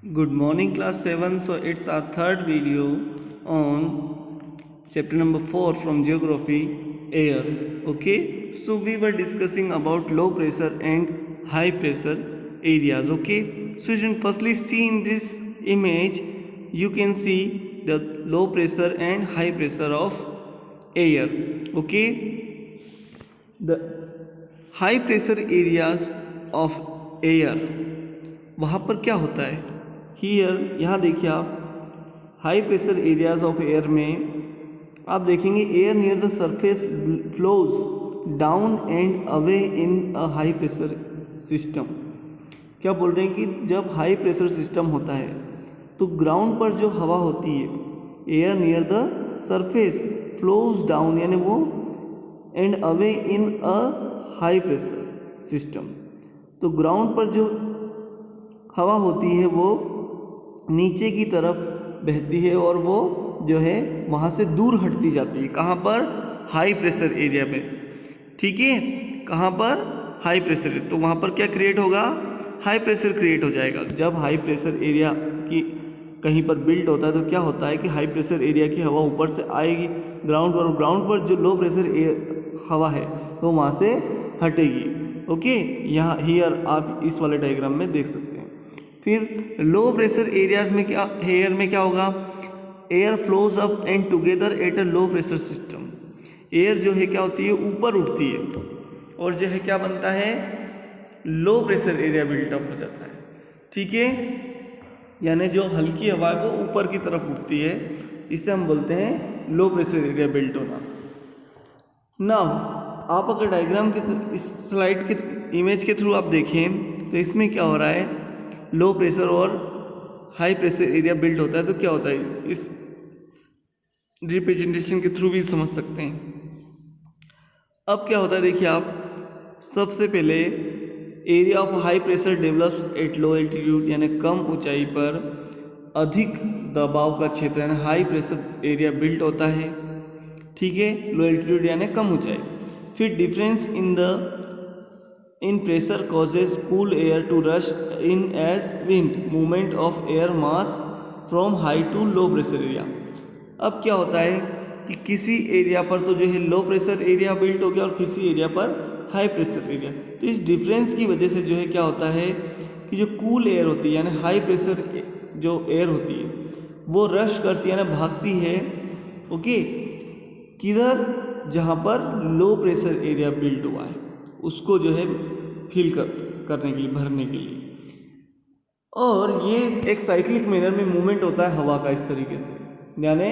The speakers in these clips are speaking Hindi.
Good morning, class 7. So, it's our third video on chapter number 4 from geography, air. Okay, so we were discussing about low pressure and high pressure areas. Okay, so you can firstly see in this image, you can see the low pressure and high pressure of air. Okay, the high pressure areas of air, वहाँ पर क्या होता है हियर, यहाँ देखिए आप high pressure areas of air में आप देखेंगे air near the surface flows down and away in a high pressure system. क्या बोल रहे हैं कि जब हाई प्रेशर सिस्टम होता है तो ग्राउंड पर जो हवा होती है air near the surface flows down यानी वो and away in a high pressure system. तो ग्राउंड पर जो हवा होती है वो नीचे की तरफ बहती है और वो जो है वहाँ से दूर हटती जाती है। कहाँ पर? हाई प्रेशर एरिया में। ठीक है, कहाँ पर? High pressure. तो वहाँ पर क्या क्रिएट होगा? हाई प्रेशर क्रिएट हो जाएगा। जब हाई प्रेशर एरिया की कहीं पर बिल्ड होता है तो क्या होता है कि हाई प्रेशर एरिया की हवा ऊपर से आएगी ग्राउंड पर, ग्राउंड पर जो लो प्रेशर हवा है तो वहाँ से हटेगी। ओके, यहाँ हियर आप इस वाले डायग्राम में देख सकते हैं। फिर लो प्रेशर एरियाज में क्या, एयर में क्या होगा? Air flows up and together at a low pressure system. Air जो है क्या होती है? ऊपर उठती है और जो है क्या बनता है? लो प्रेशर एरिया बिल्टअप हो जाता है। ठीक है, यानी जो हल्की हवा है वो ऊपर की तरफ उठती है, इसे हम बोलते हैं लो प्रेशर एरिया बिल्ट होना। नाउ आप अगर डायग्राम के इस स्लाइड के इमेज के थ्रू आप देखें तो इसमें क्या हो रहा है? लो प्रेशर और हाई प्रेशर एरिया बिल्ड होता है तो क्या होता है, इस रिप्रेजेंटेशन के थ्रू भी समझ सकते हैं। अब क्या होता है देखिए आप, सबसे पहले area of high pressure develops at low altitude यानी कम ऊंचाई पर अधिक दबाव का क्षेत्र यानी हाई प्रेशर एरिया बिल्ड होता है। ठीक है, लो एल्टीट्यूड यानी कम ऊंचाई। फिर difference in pressure causes cool air to rush in as wind movement of air mass from high to low pressure area. अब क्या होता है कि किसी एरिया पर तो जो है लो प्रेशर एरिया बिल्ड हो गया और किसी एरिया पर हाई प्रेशर एरिया। तो इस डिफरेंस की वजह से जो है क्या होता है कि जो कूल एयर होती है यानी हाई प्रेशर जो एयर होती है वो रश करती है ना, भागती है। ओके, किधर? जहाँ पर लो प्रेशर एरिया बिल्ड हुआ है उसको जो है फिल करने के लिए, भरने के लिए। और ये एक साइक्लिक मैनर में मूवमेंट होता है हवा का इस तरीके से, यानी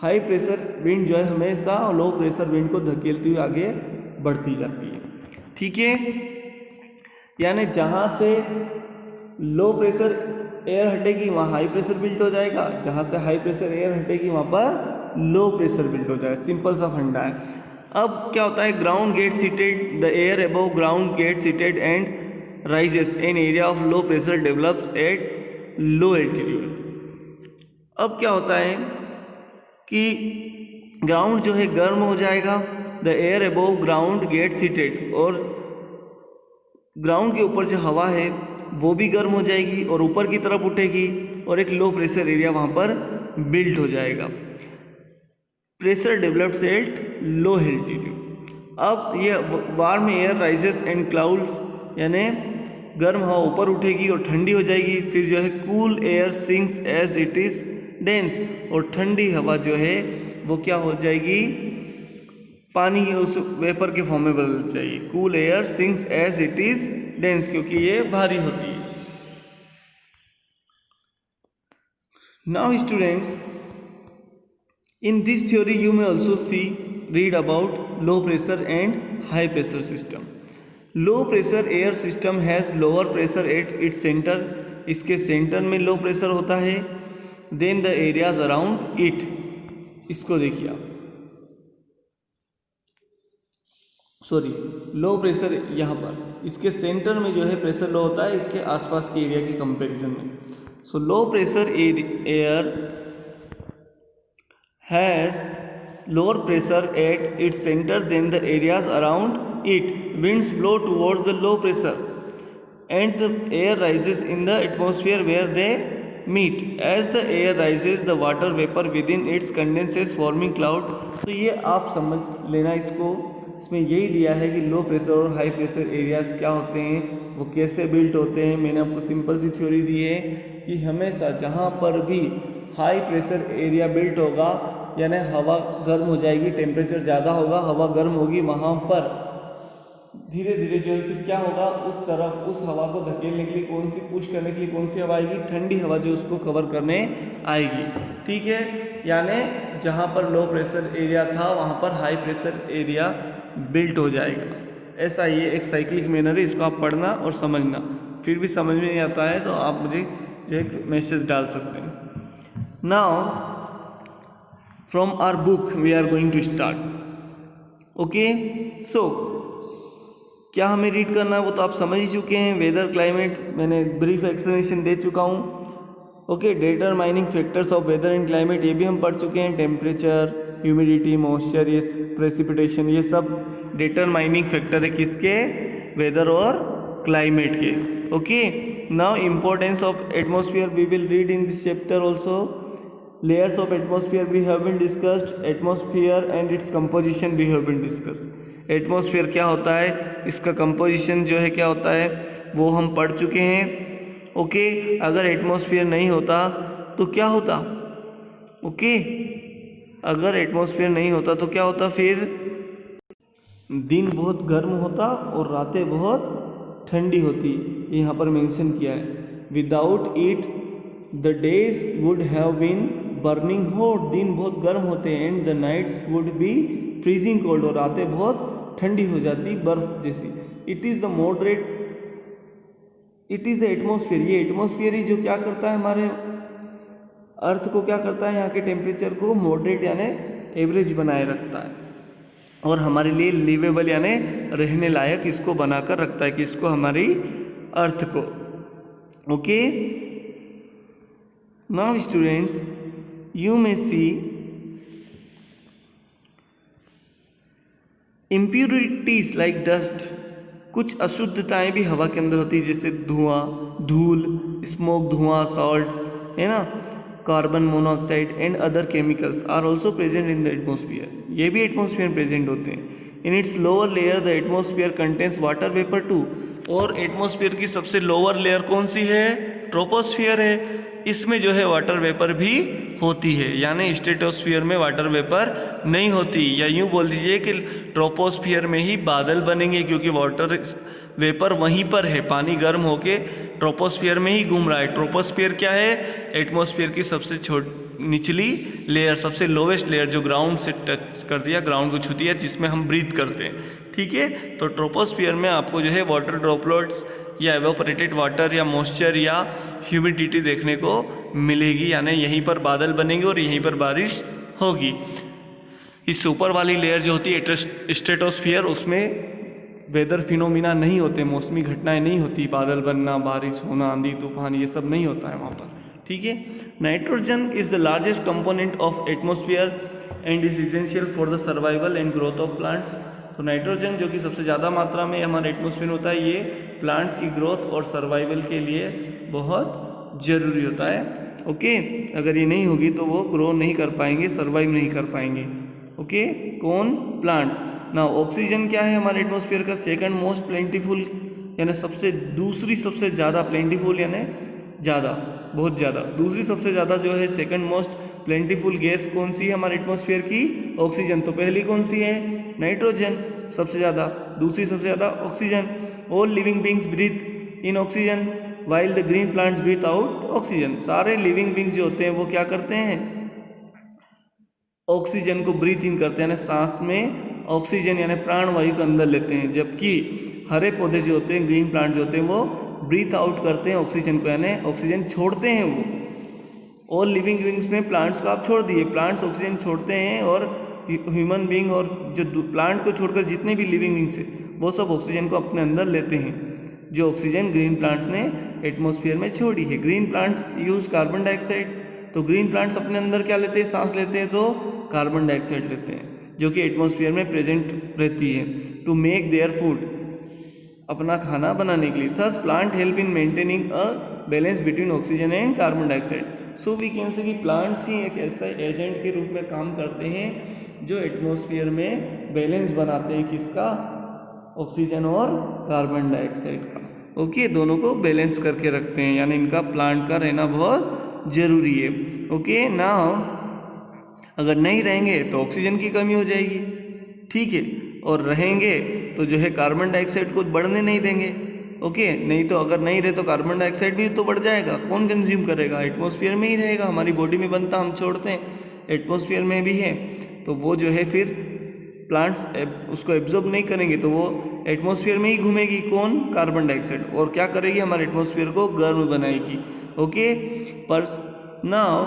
हाई प्रेशर विंड जो है हमेशा लो प्रेशर विंड को धकेलती हुई आगे बढ़ती जाती है। ठीक है, यानी जहाँ से लो प्रेशर एयर हटेगी वहाँ हाई प्रेशर बिल्ड हो जाएगा, जहाँ से हाई प्रेशर एयर हटेगी वहाँ पर लो प्रेशर बिल्ड हो जाएगा। सिंपल सा फंडा है। अब क्या होता है? Ground get heated, the air above ground get heated and rises an area of low pressure develops at low altitude. अब क्या होता है कि ग्राउंड जो है गर्म हो जाएगा, the air above ground get heated, और ग्राउंड के ऊपर जो हवा है वो भी गर्म हो जाएगी और ऊपर की तरफ उठेगी और एक लो प्रेशर एरिया वहाँ पर बिल्ड हो जाएगा। Pressure develops at low altitude. अब ये warm air rises and clouds यानी गर्म हवा ऊपर उठेगी और ठंडी हो जाएगी। फिर जो है cool air sinks as it is dense, और ठंडी हवा जो है वो क्या हो जाएगी? पानी उस वेपर के फॉर्म में बदल जाएगी। Cool air sinks as it is dense, क्योंकि ये भारी होती है। Now students, in this theory you may also read about low pressure and high pressure system. Low pressure air system has lower pressure at its center, इसके सेंटर में लो प्रेशर होता है, then the areas around it। इसको देखिए आप, सॉरी, लो प्रेशर यहाँ पर इसके सेंटर में जो है प्रेशर लो होता है इसके आसपास के एरिया के कंपैरिजन में। So low pressure air has lower pressure at its center than the areas around it. Winds blow towards the low pressure and the air rises in the atmosphere where they meet. As the air rises, the water vapor within it condenses forming cloud. तो ये आप समझ लेना इसको, इसमें यही दिया है कि लो प्रेशर और हाई प्रेशर एरियाज क्या होते हैं, वो कैसे बिल्ट होते हैं. मैंने आपको सिंपल सी थ्योरी दी है कि हमेशा जहाँ पर भी हाई प्रेशर एरिया बिल्ट होगा यानी हवा गर्म हो जाएगी, टेम्परेचर ज़्यादा होगा, हवा गर्म होगी, वहाँ पर धीरे धीरे जो है फिर क्या होगा, उस तरफ उस हवा को धकेलने के लिए कौन सी, पुश करने के लिए कौन सी हवा आएगी, ठंडी हवा जो उसको कवर करने आएगी. ठीक है, यानी जहाँ पर लो प्रेशर एरिया था वहाँ पर हाई प्रेशर एरिया बिल्ट हो जाएगा. ऐसा ये एक साइक्लिक मैनर है, इसको आप पढ़ना और समझना. फिर भी समझ में नहीं आता है तो आप मुझे जो एक मैसेज डाल सकते हैं. Now from our book we are going to start. Okay, so क्या हमें रीड करना है वो तो आप समझ ही चुके हैं. वेदर क्लाइमेट मैंने ब्रीफ एक्सप्लेनेशन दे चुका हूँ. Okay, determining factors of weather and climate ये भी हम पढ़ चुके हैं. टेम्परेचर, ह्यूमिडिटी, मॉइस्चर, ये प्रेसिपिटेशन, ये सब डिटरमाइनिंग फैक्टर है किसके, वेदर और क्लाइमेट के. Okay, now importance of atmosphere we will read in this chapter also. Layers of atmosphere we have been discussed. Atmosphere and its composition we have been discussed. Atmosphere क्या होता है, इसका कंपोजिशन जो है क्या होता है वो हम पढ़ चुके हैं. ओके, अगर एटमॉस्फेयर नहीं होता तो क्या होता. ओके, अगर एटमॉस्फेयर नहीं होता तो क्या होता, फिर दिन बहुत गर्म होता और रातें बहुत ठंडी होती. यहाँ पर मेंशन किया है. Without it the days would have been burning hot. दिन बहुत गर्म होते हैं. And the nights would be freezing cold. और रातें बहुत ठंडी हो जाती, बर्फ जैसी. It is the moderate, it is the atmosphere. ये एटमॉस्फेयर ही जो क्या करता है, हमारे अर्थ को क्या करता है, यहाँ के टेम्परेचर को मॉडरेट यानी एवरेज बनाए रखता है और हमारे लिए लिवेबल यानी रहने लायक इसको बनाकर रखता है, कि इसको हमारी अर्थ को. Okay, now students you may see impurities like dust. कुछ अशुद्धताएं भी हवा के अंदर होती है, जैसे धुआं, धूल, स्मोक, धुआं, सॉल्ट्स, है ना, carbon monoxide and other chemicals are also present in the atmosphere. ये भी एटमॉस्फेयर में प्रेजेंट होते हैं. In its lower layer the atmosphere contains water vapour too. और एटमॉस्फेयर की सबसे लोअर लेयर कौन सी है, ट्रोपोस्फियर है. इसमें जो है वाटर वेपर भी होती है, यानी स्ट्रेटोस्फियर में वाटर वेपर नहीं होती. या यूँ बोल दीजिए कि ट्रोपोस्फियर में ही बादल बनेंगे, क्योंकि वाटर वेपर वहीं पर है. पानी गर्म होके ट्रोपोस्फियर में ही घूम रहा है. ट्रोपोस्फियर क्या है, एटमॉस्फेयर की सबसे निचली लेयर, सबसे लोवेस्ट लेयर जो ग्राउंड से टच करती है, ग्राउंड को छूती है, जिसमें हम ब्रीथ करते हैं. ठीक है, तो ट्रोपोस्फियर में आपको जो है वाटर ड्रॉपलेट्स या एवापोरेटेड वाटर या मॉइस्चर या ह्यूमिडिटी देखने को मिलेगी, यानी यहीं पर बादल बनेंगे और यहीं पर बारिश होगी. इस ऊपर वाली लेयर जो होती है स्ट्रेटोस्फियर, उसमें वेदर फिनोमिना नहीं होते, मौसमी घटनाएं नहीं होती, बादल बनना, बारिश होना, आंधी तूफान, ये सब नहीं होता है वहाँ पर. ठीक है, nitrogen is the largest component of atmosphere and is essential for the survival and growth of plants. तो नाइट्रोजन जो कि सबसे ज़्यादा मात्रा में हमारे एटमॉस्फेयर में होता है, ये प्लांट्स की ग्रोथ और सर्वाइवल के लिए बहुत ज़रूरी होता है. ओके, अगर ये नहीं होगी तो वो ग्रो नहीं कर पाएंगे, सर्वाइव नहीं कर पाएंगे. ओके, कौन, प्लांट्स. ना ऑक्सीजन क्या है हमारे एटमॉस्फेयर का सेकंड मोस्ट प्लेंटीफुल, यानी दूसरी सबसे ज़्यादा प्लेंटीफुल, यानी ज़्यादा, बहुत ज़्यादा. दूसरी सबसे ज़्यादा जो है सेकंड मोस्ट प्लेंटीफुल गैस कौन सी है हमारे एटमॉस्फेयर की, ऑक्सीजन. तो पहली कौन सी है, नाइट्रोजन सबसे ज़्यादा, दूसरी सबसे ज़्यादा oxygen. All living beings breathe in oxygen while the green plants breathe out oxygen. सारे लिविंग बींग्स जो होते हैं वो क्या करते हैं, ऑक्सीजन को ब्रीथ इन करते हैं, यानी सांस में ऑक्सीजन यानी प्राणवायु को अंदर लेते हैं. जबकि हरे पौधे जो होते हैं, ग्रीन प्लांट जो होते हैं, वो ब्रीथ आउट करते हैं ऑक्सीजन को, यानी ऑक्सीजन छोड़ते हैं वो. ऑल लिविंग बींग्स में प्लांट्स को आप छोड़ दिए, प्लांट्स ऑक्सीजन छोड़ते हैं, और ह्यूमन बींग और जो प्लांट को छोड़कर जितने भी लिविंग बींग्स है वो सब ऑक्सीजन को अपने अंदर लेते हैं, जो ऑक्सीजन ग्रीन प्लांट्स ने एटमॉस्फेयर में छोड़ी है. Green plants use carbon dioxide. तो ग्रीन प्लांट्स अपने अंदर क्या लेते हैं, सांस लेते हैं, तो कार्बन डाइऑक्साइड लेते हैं, जो कि एटमॉस्फेयर में प्रेजेंट रहती है. टू मेक देयर फूड, अपना खाना बनाने के लिए। Thus plant help in maintaining a balance between oxygen and carbon dioxide. So we can say कि प्लांट्स ही एक ऐसा एजेंट के रूप में काम करते हैं जो एटमॉस्फेयर में बैलेंस बनाते हैं, किसका, ऑक्सीजन और कार्बन डाइऑक्साइड का। ओके, दोनों को बैलेंस करके रखते हैं, यानी इनका प्लांट का रहना बहुत ज़रूरी है। ओके, नाउ अगर नहीं रहेंगे तो ऑक्सीजन की कमी हो जाएगी, ठीक है, और रहेंगे तो जो है कार्बन डाइऑक्साइड को बढ़ने नहीं देंगे। ओके, नहीं तो अगर नहीं रहे तो कार्बन डाइऑक्साइड भी तो बढ़ जाएगा। कौन कंज्यूम करेगा? एटमॉस्फेयर में ही रहेगा, हमारी बॉडी में बनता, हम छोड़ते हैं, एटमॉस्फेयर में भी है, तो वो जो है फिर प्लांट्स उसको एब्जॉर्ब नहीं करेंगे तो वो एटमॉस्फेयर में ही घूमेगी। कौन? Carbon dioxide. और क्या करेगी? हमारे एटमॉस्फेयर को गर्म बनाएगी। ओके, पर now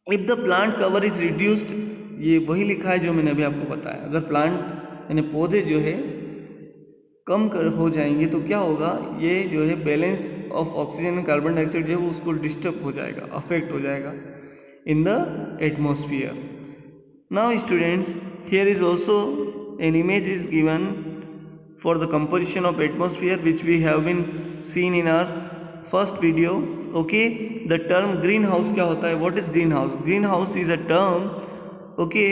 if the plant cover is reduced, ये वही लिखा है जो मैंने अभी आपको बताया। अगर प्लांट यानी पौधे जो है कम हो जाएंगे तो क्या होगा? ये जो है balance of oxygen and carbon dioxide जो है उसको डिस्टर्ब हो जाएगा, अफेक्ट हो जाएगा इन the atmosphere. Now students, here is also an image is given for the composition of atmosphere which we have been seen in our first video. Okay, the term greenhouse क्या होता है? What is greenhouse? Greenhouse is a term, okay,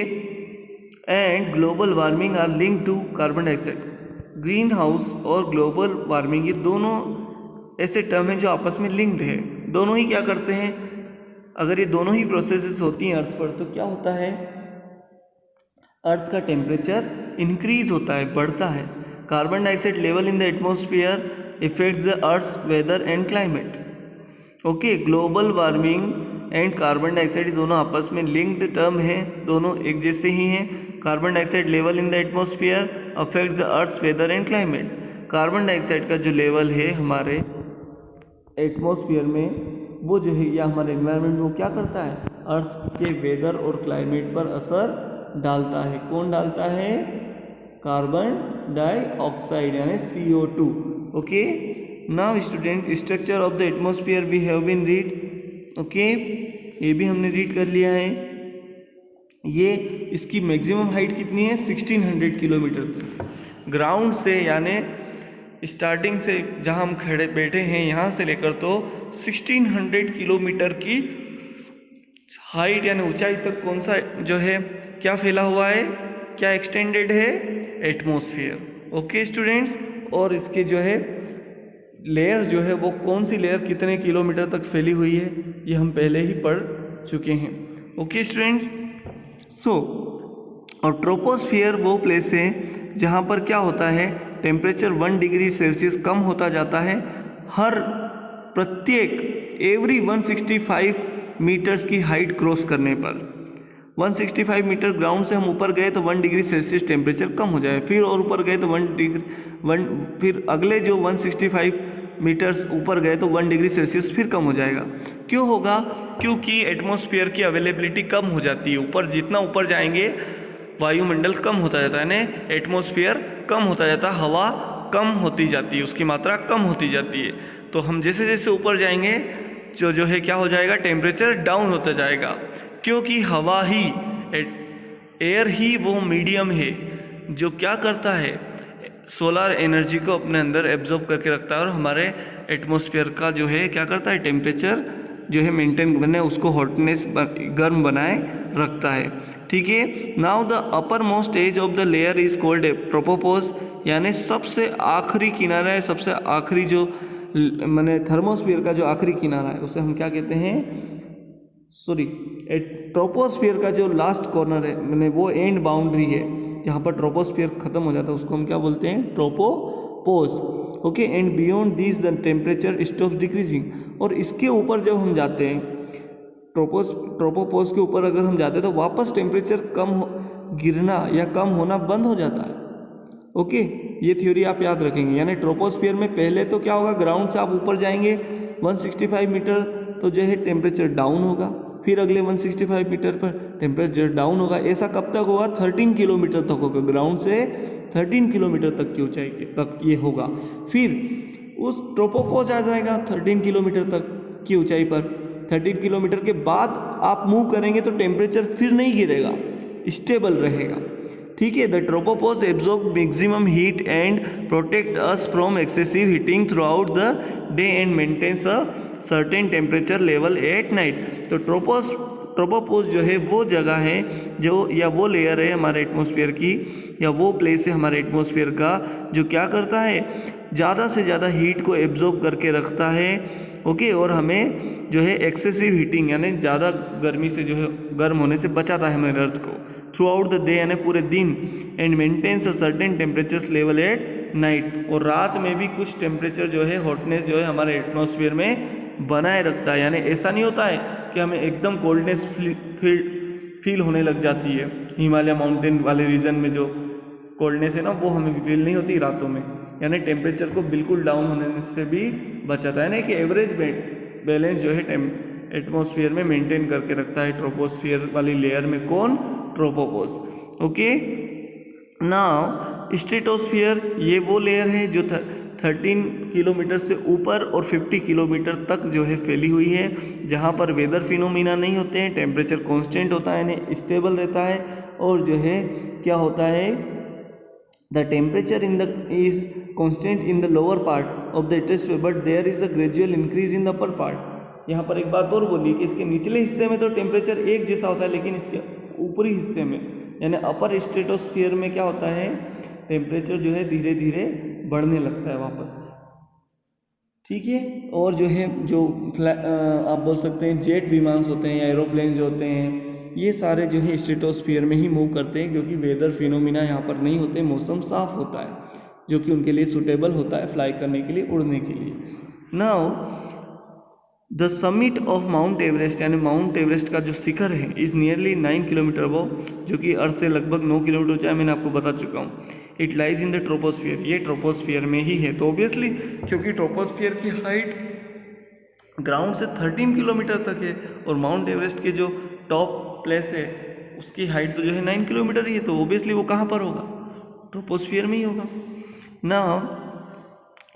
and global warming are linked to carbon dioxide. Greenhouse और global warming ये दोनों ऐसे टर्म हैं जो आपस में लिंक्ड है। दोनों ही क्या करते हैं? अगर ये दोनों ही प्रोसेसेस होती हैं अर्थ पर तो क्या होता है? अर्थ का टेम्परेचर इंक्रीज होता है, बढ़ता है। Carbon dioxide level in the atmosphere effects the earth's weather and climate. Okay, global warming and carbon dioxide दोनों आपस में लिंक्ड टर्म हैं, दोनों एक जैसे ही हैं। Carbon dioxide level in the atmosphere affects the earth's weather and climate. Carbon dioxide का जो लेवल है हमारे एटमॉस्फेयर में वो जो है या हमारे एनवायरनमेंट में वो क्या करता है? अर्थ के वेदर और क्लाइमेट पर असर डालता है। कौन डालता है? कार्बन डाइऑक्साइड यानी CO2। Okay, now student structure of the atmosphere we have been read. Okay, ये भी हमने रीड कर लिया है। ये इसकी मैक्सिमम हाइट कितनी है? 1600 किलोमीटर तक ग्राउंड से, यानी स्टार्टिंग से जहाँ हम खड़े बैठे हैं यहाँ से लेकर तो 1600 किलोमीटर की हाइट यानी ऊंचाई तक कौन सा जो है क्या फैला हुआ है, क्या एक्सटेंडेड है? एटमॉस्फेयर। ओके स्टूडेंट्स, और इसके जो है लेयर जो है वो कौन सी लेयर कितने किलोमीटर तक फैली हुई है ये हम पहले ही पढ़ चुके हैं। ओके स्टूडेंट्स, सो और ट्रोपोस्फियर वो प्लेस है जहाँ पर क्या होता है? टेम्परेचर 1 डिग्री सेल्सियस कम होता जाता है हर प्रत्येक एवरी 165 मीटर्स की हाइट क्रॉस करने पर। 165 मीटर ग्राउंड से हम ऊपर गए तो 1 डिग्री सेल्सियस टेम्परेचर कम हो जाए, फिर और ऊपर गए तो 1 फिर अगले जो 165 मीटर्स ऊपर गए तो 1 डिग्री सेल्सियस फिर कम हो जाएगा। क्यों होगा? क्योंकि एटमॉस्फेयर की अवेलेबिलिटी कम हो जाती है। ऊपर जितना ऊपर जाएंगे वायुमंडल कम होता जाता है, यानी एटमॉस्फेयर कम होता जाता है, हवा कम होती जाती है, उसकी मात्रा कम होती जाती है। तो हम जैसे जैसे ऊपर जाएंगे जो है क्या हो जाएगा? टेम्परेचर डाउन होता जाएगा, क्योंकि हवा ही एयर ही वो मीडियम है जो क्या करता है? सोलर एनर्जी को अपने अंदर एब्जॉर्ब करके रखता है और हमारे एटमॉस्फेयर का जो है क्या करता है? टेम्परेचर जो है मेंटेन बने, उसको हॉटनेस गर्म बनाए रखता है। ठीक है, now the upper most edge of the layer is called a tropopause, यानी सबसे आखिरी किनारा है, सबसे आखिरी जो माने थर्मोस्फीयर का जो आखिरी किनारा है उसे हम क्या कहते हैं? ट्रोपोस्फीयर का जो लास्ट कॉर्नर है मैंने वो एंड बाउंड्री है जहाँ पर ट्रोपोस्फीयर खत्म हो जाता है उसको हम क्या बोलते हैं? Tropopause. Okay, and beyond this the temperature stops decreasing. और इसके ऊपर जब हम जाते हैं ट्रोपोपोज के ऊपर अगर हम जाते हैं तो वापस टेम्परेचर गिरना या कम होना बंद हो जाता है। ओके, ये थ्योरी आप याद रखेंगे। यानी ट्रोपोस्फीयर में पहले तो क्या होगा? ग्राउंड से आप ऊपर जाएंगे 165 मीटर तो जो है टेम्परेचर डाउन होगा, फिर अगले 165 मीटर पर टेम्परेचर डाउन होगा। ऐसा कब तक होगा? 13 किलोमीटर तक होगा, ग्राउंड से 13 किलोमीटर तक की ऊंचाई तक ये होगा। फिर उस ट्रोपोपोज आ जाएगा 13 किलोमीटर तक की ऊंचाई पर। 13 किलोमीटर के बाद आप मूव करेंगे तो टेम्परेचर फिर नहीं गिरेगा, स्टेबल रहेगा। ठीक है। The tropopause absorb maximum heat and protect us from excessive heating throughout the day and maintains a certain temperature level at night. तो ट्रोपोपॉज जो है वो जगह है जो, या वो लेयर है हमारे एटमॉस्फेयर की, या वो प्लेस है हमारे एटमॉस्फेयर का जो क्या करता है, ज़्यादा से ज़्यादा हीट को एब्जॉर्ब करके रखता है। ओके, और हमें जो है एक्सेसिव हीटिंग यानी ज़्यादा गर्मी से जो है गर्म होने से बचाता है हमारे अर्थ को थ्रू आउट द डे यानी पूरे दिन, and maintains a certain temperatures level at night. और रात में भी कुछ टेम्परेचर जो है हॉटनेस जो है हमारे एटमॉस्फेयर में बनाए रखता है। यानी ऐसा नहीं होता है कि हमें एकदम कोल्डनेस फील होने लग जाती है। हिमालय माउंटेन वाले रीजन में जो कोल्डनेस है ना वो हमें फील नहीं होती रातों में, यानी टेम्परेचर को बिल्कुल डाउन होने से भी बचाता है। यानी कि एवरेज बैलेंस जो है एटमॉस्फेयर में मेंटेन करके रखता है ट्रोपोस्फियर वाली लेयर में। कौन? ट्रोपोपॉज। ओके, नाउ स्ट्रेटोस्फियर ये वो लेयर है जो 13 किलोमीटर से ऊपर और 50 किलोमीटर तक जो है फैली हुई है, जहाँ पर वेदर फिनोमिना नहीं होते हैं, टेम्परेचर कांस्टेंट होता है यानी स्टेबल रहता है, और जो है क्या होता है, the temperature is constant in the lower part of the atmosphere but there is a gradual increase in the upper part। यहाँ पर एक बात और बोली कि इसके निचले हिस्से में तो टेम्परेचर एक जैसा होता है, लेकिन इसके ऊपरी हिस्से में यानी अपर स्ट्रेटोस्फीयर में क्या होता है, टेम्परेचर जो है धीरे धीरे बढ़ने लगता है वापस। ठीक है, और जो है आप बोल सकते हैं जेट विमान होते हैं या एरोप्लेन जो होते हैं, ये सारे जो है स्ट्रेटोस्फीयर में ही मूव करते हैं, क्योंकि वेदर फिनोमिना यहाँ पर नहीं होते, मौसम साफ होता है जो कि उनके लिए सूटेबल होता है फ्लाई करने के लिए, उड़ने के लिए। Now the summit of mount Everest यानी माउंट एवरेस्ट का जो शिखर है इज़ नियरली 9 किलोमीटर अबव, जो कि अर्थ से लगभग 9 किलोमीटर ऊंचा है, मैंने आपको बता चुका हूँ। It lies in the troposphere, ये ट्रोपोस्फियर में ही है। तो ऑब्वियसली क्योंकि ट्रोपोस्फियर की हाइट ग्राउंड से 13 किलोमीटर तक है और माउंट एवरेस्ट के जो टॉप प्लेस है उसकी हाइट तो जो है 9 किलोमीटर ही है, तो ऑब्वियसली वो कहाँ पर होगा, ट्रोपोस्फियर में ही होगा। Now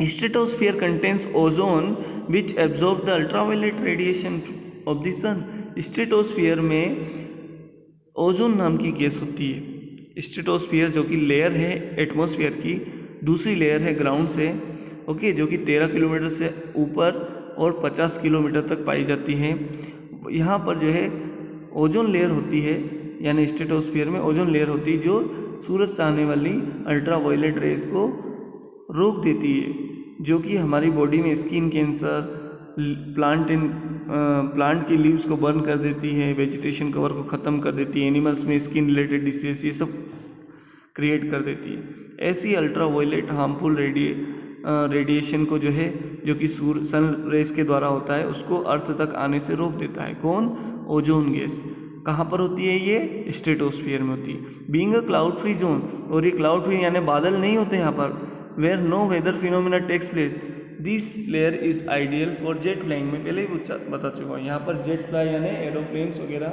stratosphere contains ozone which absorb the ultraviolet radiation of the sun. Stratosphere में ओजोन नाम की गैस होती है। स्ट्रेटोस्फियर जो कि लेयर है एटमॉस्फेयर की, दूसरी लेयर है ग्राउंड से, ओके, जो कि 13 किलोमीटर से ऊपर और 50 किलोमीटर तक पाई जाती है। यहाँ पर जो है ओजोन लेयर होती है, यानी स्ट्रेटोस्फियर में ओजोन लेयर होती है जो सूरज से आने वाली अल्ट्रावायलेट रेज को रोक देती है, जो कि हमारी बॉडी में स्किन कैंसर, प्लांट की लीव्स को बर्न कर देती है, वेजिटेशन कवर को ख़त्म कर देती है, एनिमल्स में स्किन रिलेटेड डिसीज ये सब क्रिएट कर देती है। ऐसी अल्ट्रावायलेट हार्मफुल रेडिएशन को जो है, जो कि सन रेज के द्वारा होता है, उसको अर्थ तक आने से रोक देता है। कौन? Ozone gas. कहाँ पर होती है ये? स्ट्रेटोस्फियर में होती है। Being a cloud free zone, और ये क्लाउड फ्री यानी बादल नहीं होते यहाँ पर, where no weather phenomena takes place, this layer is ideal for jet flying. में पहले ही बता चुका हूँ, यहाँ पर जेट फ्लाई यानी एरोप्लेन्स वगैरह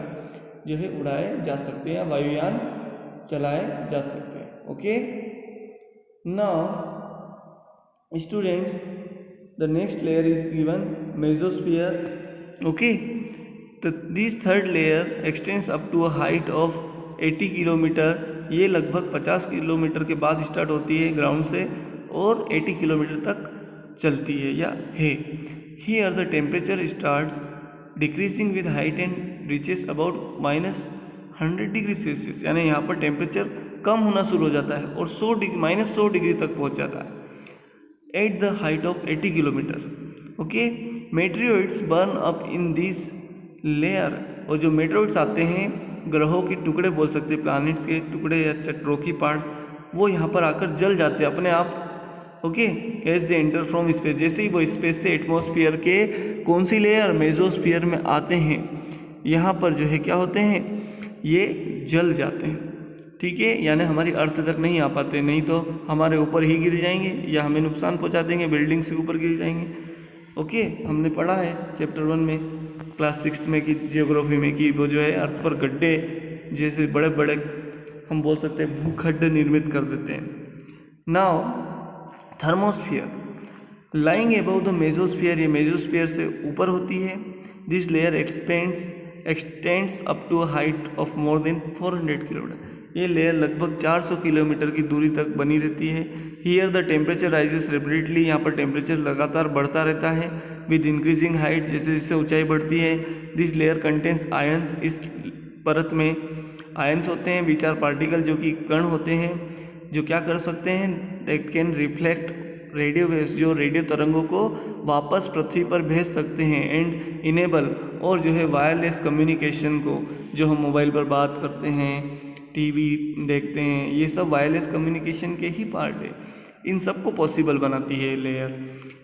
जो है उड़ाए जा सकते हैं, वायुयान चलाए जा सकते हैं। Okay, now students the next layer is given mesosphere. Okay, तो this third layer extends up to a height of 80 kilometre. ये लगभग 50 किलोमीटर के बाद स्टार्ट होती है ग्राउंड से और 80 किलोमीटर तक चलती है या है। Here the temperature starts decreasing with height and reaches about -100 degree Celsius, यानी यहाँ पर टेम्परेचर कम होना शुरू हो जाता है और -100 डिग्री तक पहुँच जाता है at the height of 80 kilometre. Okay, meteoroids burn up in this layer, और जो मेटेरियोइड्स आते हैं, ग्रहों के टुकड़े बोल सकते हैं, प्लैनेट्स के टुकड़े या रॉकी पार्ट, वो यहाँ पर आकर जल जाते हैं अपने आप। Okay, as they enter from space, जैसे ही वो स्पेस से एटमॉस्फेयर के कौन सी लेयर, मेसोस्फीयर में आते हैं, यहाँ पर जो है क्या होते हैं, ये जल जाते हैं। ठीक है, यानी हमारी अर्थ तक नहीं आ पाते, नहीं तो हमारे ऊपर ही गिर जाएंगे या हमें नुकसान पहुँचा देंगे, बिल्डिंग से ऊपर गिर जाएंगे। ओके, हमने पढ़ा है चैप्टर 1 में, क्लास 6 में कि जियोग्राफी में, कि वो जो है अर्थ पर गड्ढे जैसे बड़े बड़े हम बोल सकते हैं भूखड्ड निर्मित कर देते हैं। Now thermosphere lying above the mesosphere, ये मेसोस्फियर से ऊपर होती है। This layer extends up to a height of more than 400 kilometre. ये लेयर लगभग 400 किलोमीटर की दूरी तक बनी रहती है। Here the temperature rises rapidly, यहाँ पर टेम्परेचर लगातार बढ़ता रहता है विद इंक्रीजिंग हाइट, जैसे जैसे ऊंचाई बढ़ती है। दिस लेयर कंटेंस आयंस, इस परत में आयंस होते हैं विच आर पार्टिकल, जो कि कण होते हैं, जो क्या कर सकते हैं, that can reflect radio waves, जो रेडियो तरंगों को वापस पृथ्वी पर भेज सकते हैं, एंड इनेबल, और जो है वायरलेस कम्युनिकेशन को, जो हम मोबाइल पर बात करते हैं, टीवी देखते हैं, ये सब वायरलेस कम्युनिकेशन के ही पार्ट है। इन सब को पॉसिबल बनाती है layer.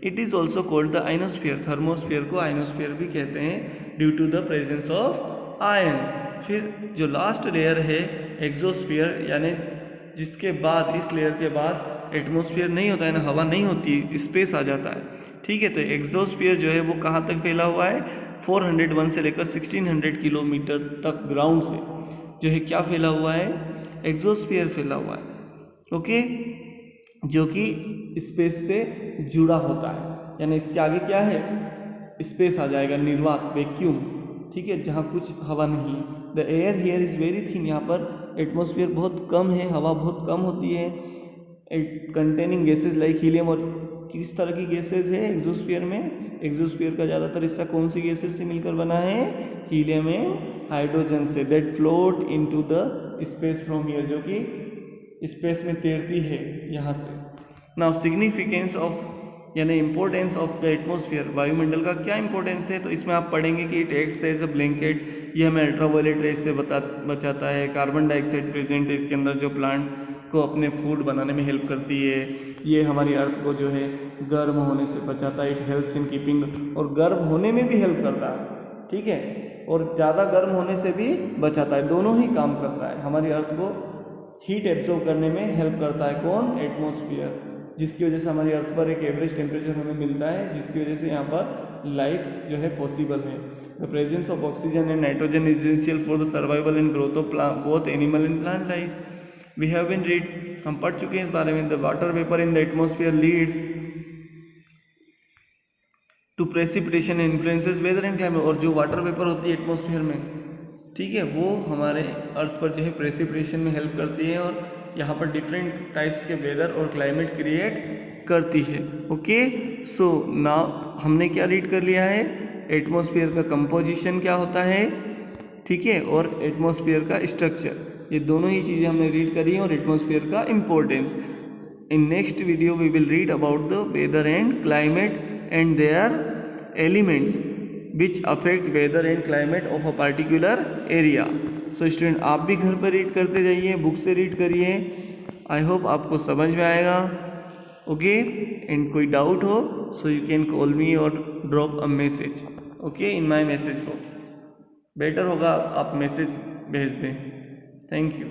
It is also called the ionosphere, thermosphere को आइनोस्फीयर भी कहते हैं due to the presence of ions. फिर जो लास्ट लेयर है एक्सोस्फीयर, यानी जिसके बाद, इस लेयर के बाद एटमॉस्फेयर नहीं होता है ना, हवा नहीं होती, स्पेस आ जाता है। ठीक है, तो एक्सोस्फीयर जो है वो कहाँ तक फैला हुआ है, 401 से लेकर 1600 किलोमीटर तक ग्राउंड से जो है क्या फैला हुआ है, एक्सोस्फीयर फैला हुआ है। ओके, जो कि स्पेस से जुड़ा होता है, यानी इसके आगे क्या है, स्पेस आ जाएगा, निर्वात, वैक्यूम। ठीक है, जहाँ कुछ हवा नहीं। The air here is very thin, यहाँ पर एटमॉस्फेयर बहुत कम है, हवा बहुत कम होती है। कंटेनिंग गैसेज लाइक हीलियम, और किस तरह की गैसेज है एक्सोस्फीयर में, एक्सोस्फीयर का ज़्यादातर हिस्सा कौन सी गैसेज से मिलकर बना है, हीलियम एंड हाइड्रोजन से, that float into the space from here, जो कि स्पेस में तैरती है यहाँ से। नाउ सिग्निफिकेंस ऑफ, यानी इंपॉर्टेंस ऑफ द एटमॉस्फेयर, वायुमंडल का क्या इंपॉर्टेंस है, तो इसमें आप पढ़ेंगे कि it acts as a blanket, ये हमें अल्ट्रावायलेट रेज से बचाता है। कार्बन डाइऑक्साइड प्रेजेंट है इसके अंदर, जो प्लांट को अपने फूड बनाने में हेल्प करती है। ये हमारी अर्थ को जो है गर्म होने से बचाता है, इट हेल्प्स इन कीपिंग, और गर्म होने में भी हेल्प करता है। ठीक है, और ज़्यादा गर्म होने से भी बचाता है, दोनों ही काम करता है। हमारी अर्थ को हीट एब्जॉर्ब करने में हेल्प करता है कौन, एटमॉस्फेयर, जिसकी वजह से हमारी अर्थ पर एक एवरेज टेम्परेचर हमें मिलता है, जिसकी वजह से यहाँ पर लाइफ जो है पॉसिबल है। The presence of oxygen and nitrogen is essential for the survival and growth of both animal and plant life. We have been read, हम पढ़ चुके हैं इस बारे में। The water vapour in the atmosphere leads to precipitation and influences weather and climate, और जो वाटर वेपर होती है एटमॉस्फेयर में, ठीक है, वो हमारे अर्थ पर जो है प्रेसिपिटेशन में हेल्प करती है, और यहाँ पर डिफरेंट टाइप्स के वेदर और क्लाइमेट क्रिएट करती है। ओके, सो नाउ हमने क्या रीड कर लिया है, एटमॉस्फेयर का कंपोजिशन क्या होता है, ठीक है, और एटमॉस्फेयर का स्ट्रक्चर, ये दोनों ही चीज़ें हमने रीड करी हैं, और एटमॉस्फेयर का importance. In next video we will read about the weather and climate and their elements which affect weather and climate of a particular area. So student, आप भी घर पर रीड करते जाइए, बुक से रीड करिए। आई होप आपको समझ में आएगा। ओके, एंड कोई डाउट हो so you can call me और drop a message, okay, in my message box. Better होगा आप मैसेज भेज दें। Thank you.